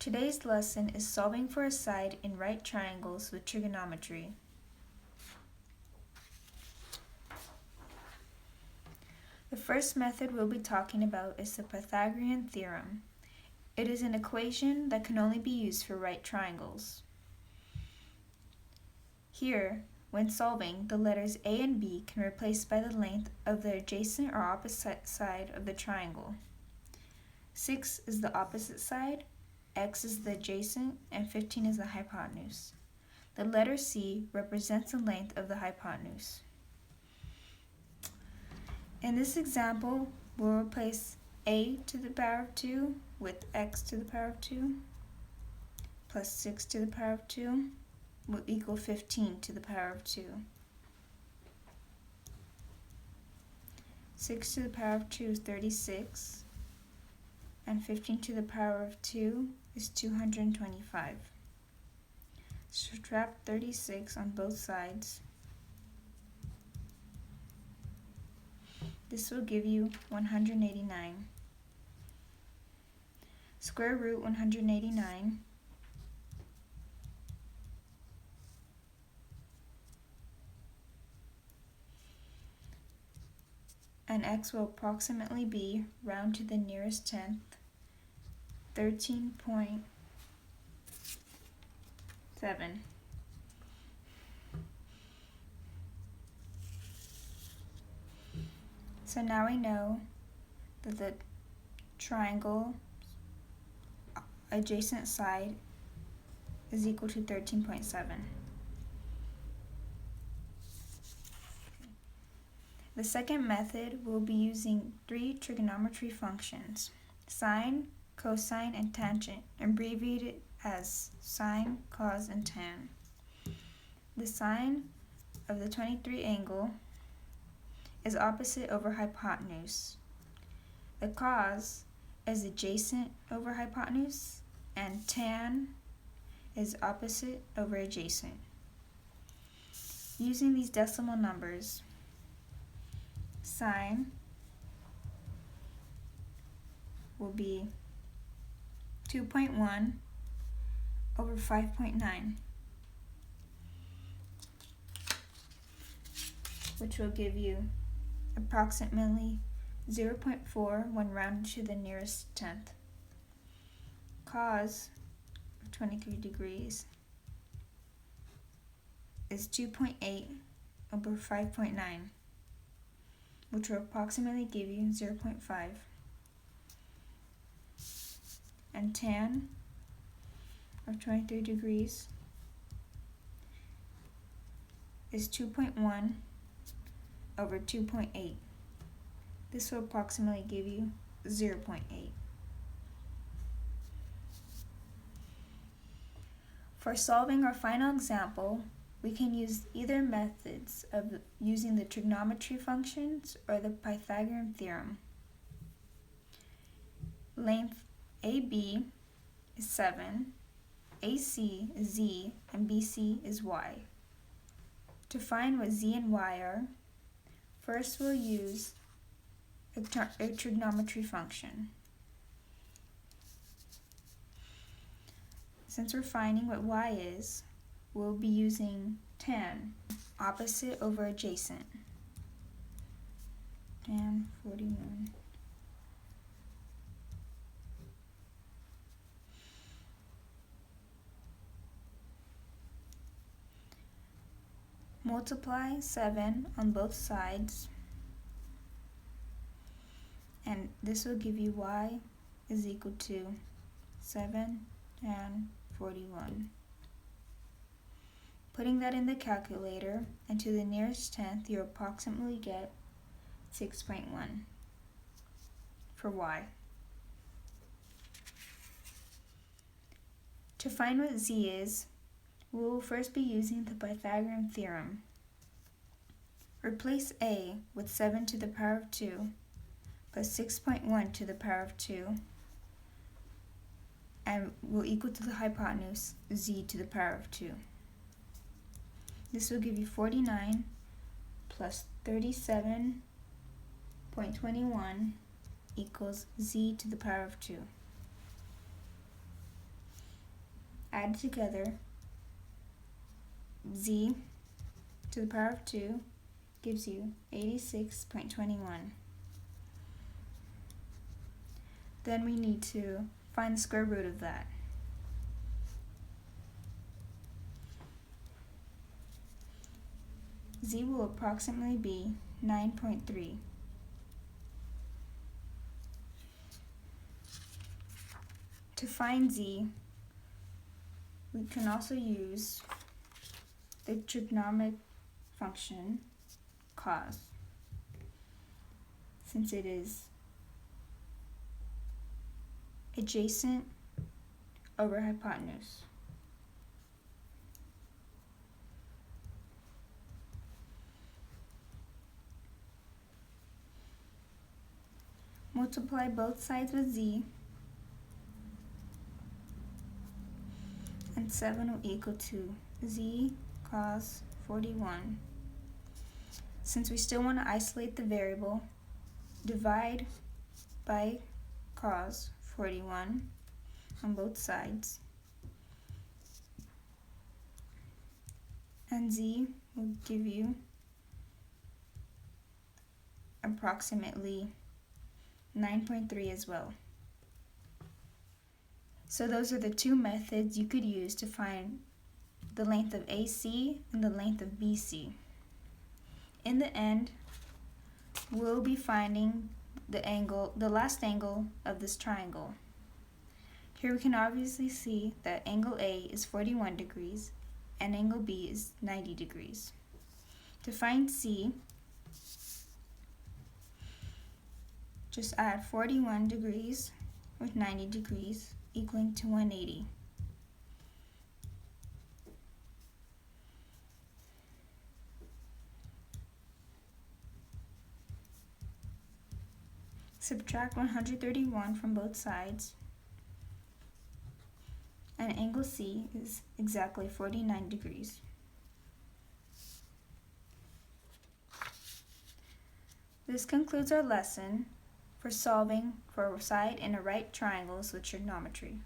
Today's lesson is solving for a side in right triangles with trigonometry. The first method we'll be talking about is the Pythagorean theorem. It is an equation that can only be used for right triangles. Here, when solving, the letters A and B can be replaced by the length of the adjacent or opposite side of the triangle. 6 is the opposite side, x is the adjacent, and 15 is the hypotenuse. The letter C represents the length of the hypotenuse. In this example, we'll replace a to the power of 2 with x to the power of 2 plus 6 to the power of 2 will equal 15 to the power of 2. 6 to the power of 2 is 36, and 15 to the power of 2 is 225. Subtract 36 on both sides. This will give you 189. Square root 189. And x will approximately be, round to the nearest tenth, 13.7. So now we know that the triangle adjacent side is equal to 13.7. The second method will be using 3 trigonometry functions: sine, cosine, and tangent, abbreviated as sine, cos, and tan. The sine of the 23 angle is opposite over hypotenuse. The cos is adjacent over hypotenuse, and tan is opposite over adjacent. Using these decimal numbers, sine will be 2.1 over 5.9, which will give you approximately 0.4 when rounded to the nearest tenth. Cos of 23 degrees is 2.8 over 5.9, which will approximately give you 0.5. And tan of 23 degrees is 2.1 over 2.8. This will approximately give you 0.8. For solving our final example, we can use either methods of using the trigonometry functions or the Pythagorean theorem. Length AB is 7, AC is Z, and BC is Y. To find what Z and Y are, first we'll use a trigonometry function. Since we're finding what Y is, we'll be using tan, opposite over adjacent. Tan 41. Multiply 7 on both sides, and this will give you Y is equal to 7 tan 41. Putting that in the calculator and to the nearest tenth, you approximately get 6.1 for Y. To find what Z is, we will first be using the Pythagorean theorem. Replace A with 7 to the power of 2 plus 6.1 to the power of 2 and will equal to the hypotenuse Z to the power of 2. This will give you 49 plus 37.21 equals Z to the power of 2. added together, z to the power of 2 gives you 86.21. Then we need to find the square root of that. Z will approximately be 9.3. To find z, we can also use the trigonometric function cos, since it is adjacent over hypotenuse. Multiply both sides with z, and 7 will equal to z cos 41. Since we still want to isolate the variable, divide by cos 41 on both sides, and z will give you approximately 9.3 as well. So those are the two methods you could use to find the length of AC and the length of BC. In the end, we'll be finding the last angle of this triangle. Here we can obviously see that angle A is 41 degrees and angle B is 90 degrees. To find C, just add 41 degrees with 90 degrees equaling to 180. Subtract 131 from both sides, and angle C is exactly 49 degrees. This concludes our lesson for solving for side and right triangles with trigonometry.